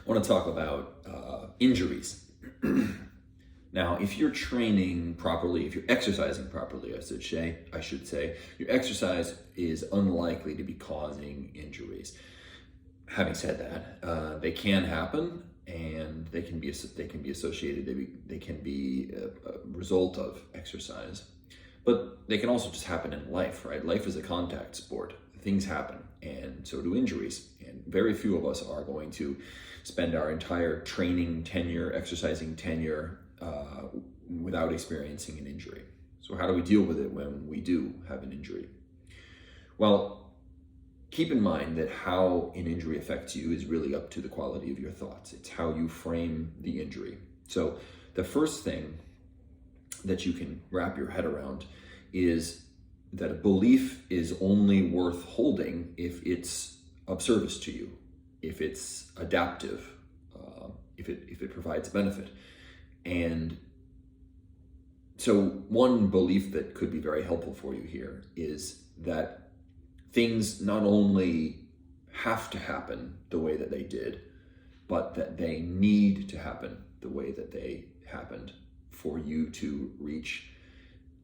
I want to talk about injuries. Now, if you're training properly, if you're exercising properly, I should say, your exercise is unlikely to be causing injuries. Having said that, they can happen, and they can be associated. They can be a result of exercise, but they can also just happen in life, right? Life is a contact sport. Things happen, and so do injuries. And very few of us are going to spend our entire training tenure, exercising tenure, without experiencing an injury. So how do we deal with it when we do have an injury? Well, keep in mind that how an injury affects you is really up to the quality of your thoughts. It's how you frame the injury. So the first thing that you can wrap your head around is that a belief is only worth holding if it's of service to you, if it's adaptive, if it provides benefit. And so one belief that could be very helpful for you here is that things not only have to happen the way that they did, but that they need to happen the way that they happened for you to reach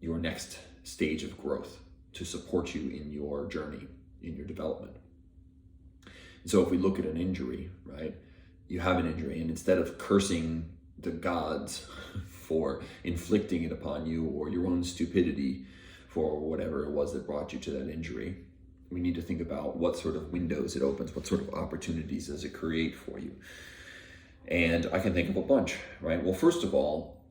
your next stage of growth, to support you in your journey, in your development. So if we look at an injury, right, you have an injury, and instead of cursing the gods for inflicting it upon you, or your own stupidity for whatever it was that brought you to that injury, we need to think about what sort of windows it opens, what sort of opportunities does it create for you. And I can think of a bunch, right? Well, first of all,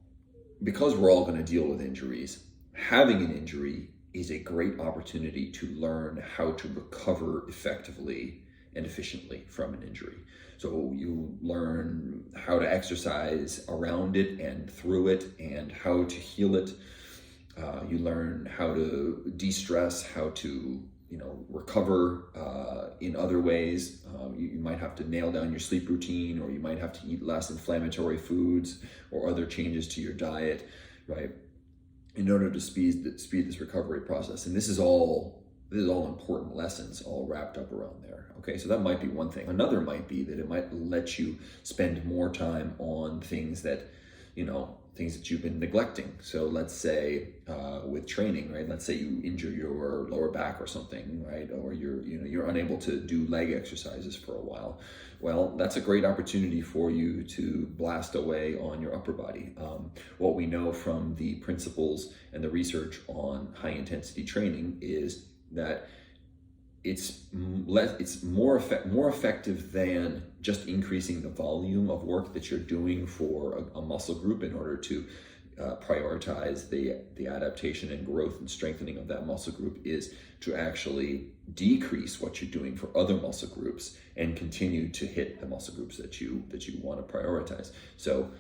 because we're all going to deal with injuries, having an injury is a great opportunity to learn how to recover effectively and efficiently from an injury. So you learn how to exercise around it and through it, and how to heal it. You learn how to de-stress, how to recover in other ways. You might have to nail down your sleep routine, or you might have to eat less inflammatory foods or other changes to your diet, right, in order to speed this recovery process. And this is all important lessons all wrapped up around there. Okay, so that might be one thing. Another might be that it might let you spend more time on things that you've been neglecting. So let's say with training, right? Let's say you injure your lower back or something, right? Or you're unable to do leg exercises for a while. Well, that's a great opportunity for you to blast away on your upper body. What we know from the principles and the research on high intensity training is that it's more effective than just increasing the volume of work that you're doing for a muscle group in order to prioritize the adaptation and growth and strengthening of that muscle group, is to actually decrease what you're doing for other muscle groups and continue to hit the muscle groups that you want to prioritize. So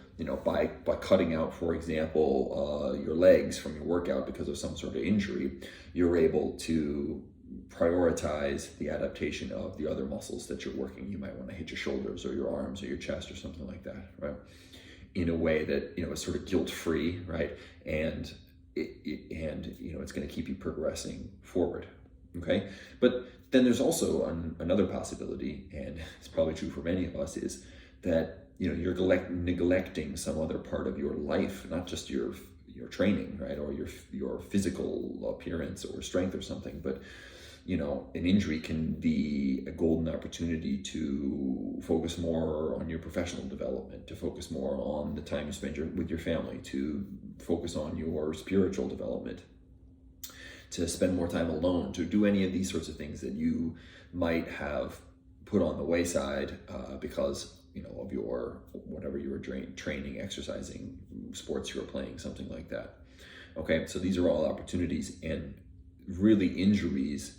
by cutting out, for example, your legs from your workout because of some sort of injury, you're able to prioritize the adaptation of the other muscles that you're working. You might want to hit your shoulders or your arms or your chest or something like that, right? In a way that is sort of guilt-free, right? And it's going to keep you progressing forward. Okay, but then there's also another possibility, and it's probably true for many of us, is that you're neglecting some other part of your life, not just your training, right, or your physical appearance or strength or something, but an injury can be a golden opportunity to focus more on your professional development, to focus more on the time you spend with your family, to focus on your spiritual development, to spend more time alone, to do any of these sorts of things that you might have put on the wayside because of your whatever you were training, exercising, sports you were playing, something like that. Okay, so these are all opportunities, and really injuries,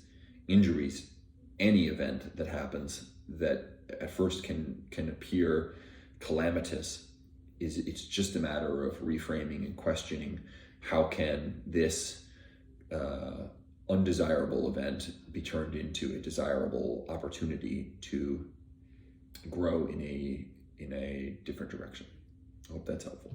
any event that happens that at first can appear calamitous, it's just a matter of reframing and questioning how can this undesirable event be turned into a desirable opportunity to grow in a different direction. I hope that's helpful.